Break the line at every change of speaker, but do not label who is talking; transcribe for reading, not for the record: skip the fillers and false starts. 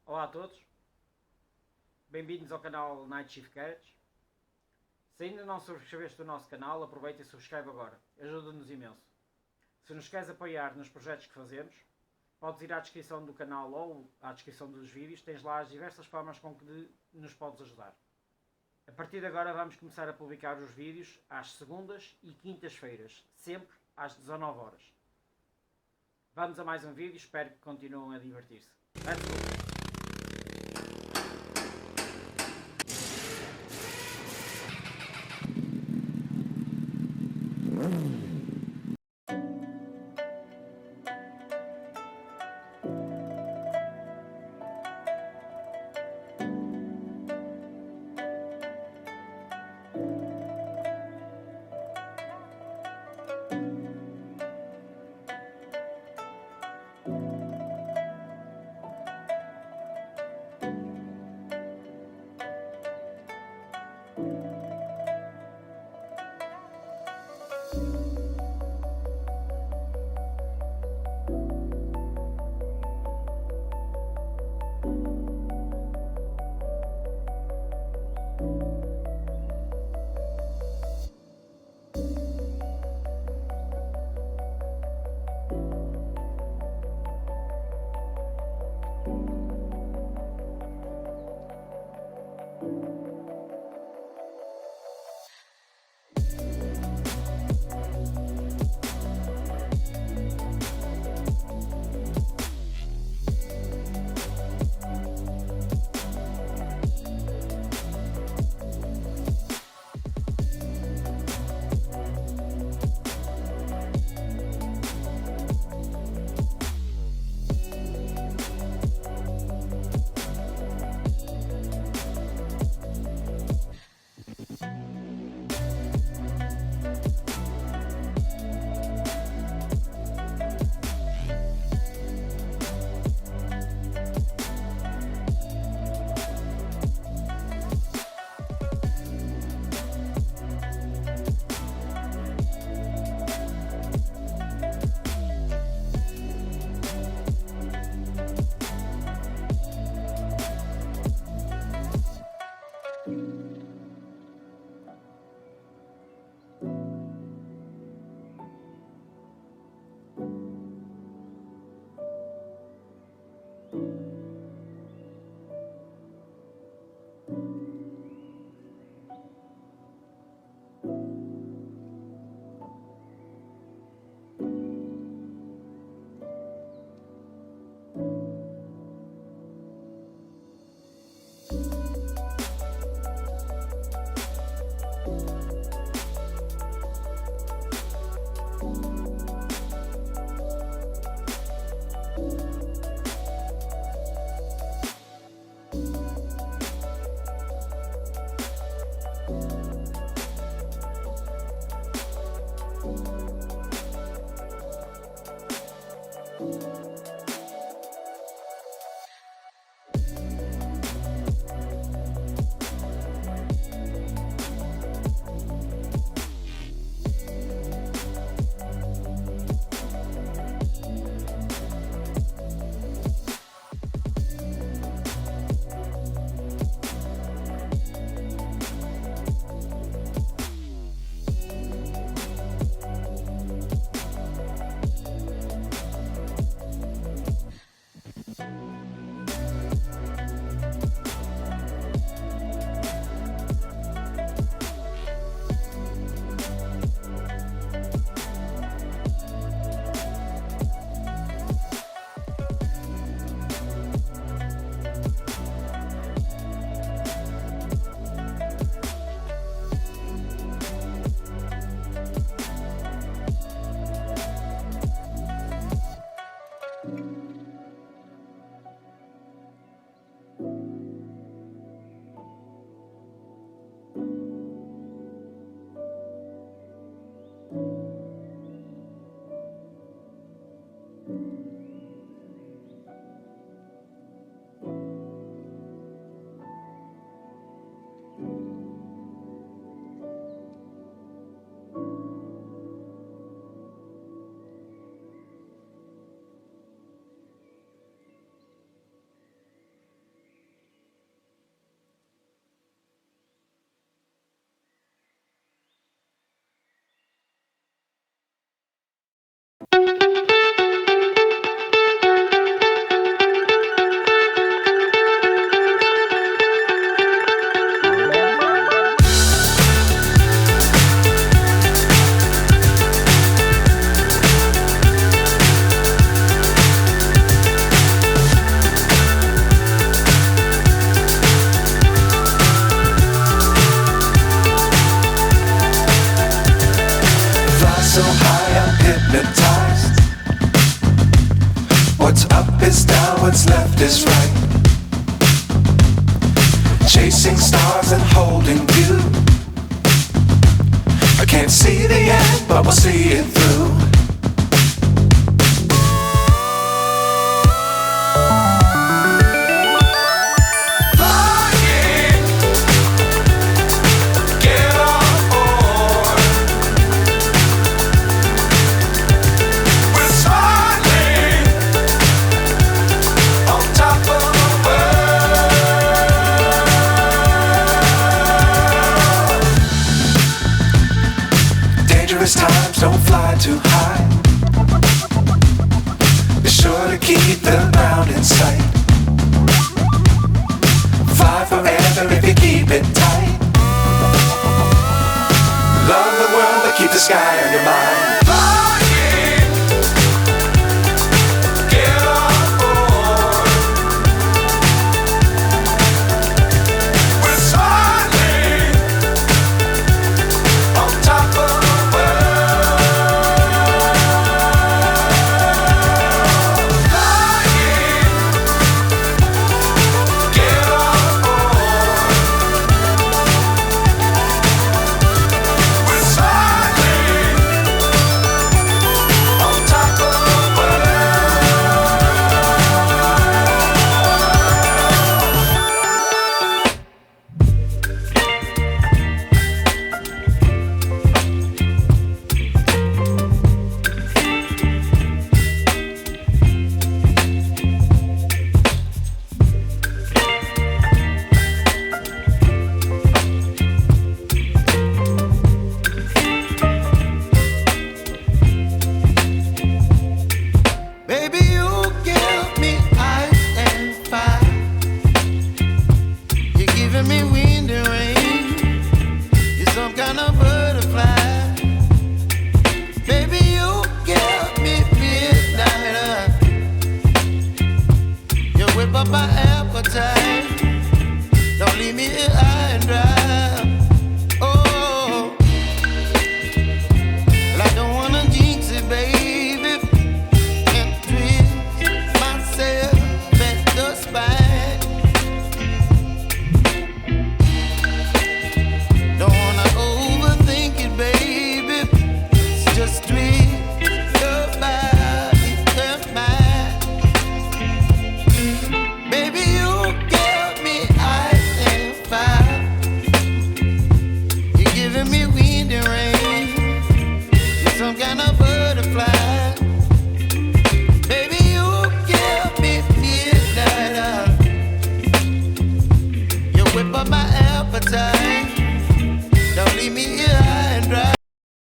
Olá a todos, bem-vindos ao canal Night Shift Carrots. Se ainda não subscreveste o nosso canal, aproveita e subscreve agora, ajuda-nos imenso. Se nos queres apoiar nos projetos que fazemos, podes ir à descrição do canal ou à descrição dos vídeos, tens lá as diversas formas com que nos podes ajudar. A partir de agora vamos começar a publicar os vídeos às segundas e quintas-feiras, sempre às 19 horas. Vamos a mais um vídeo, espero que continuem a divertir-se. Let's go!
So high I'm hypnotized. What's up is down, what's left is right. Chasing stars and holding you. I can't see the end, but we'll see it through. Times don't fly too high. Be sure to keep the ground in sight. Fly forever if you keep it tight. Love the world but keep the sky on your mind.
Whip up my appetite. Don't leave me here high and dry.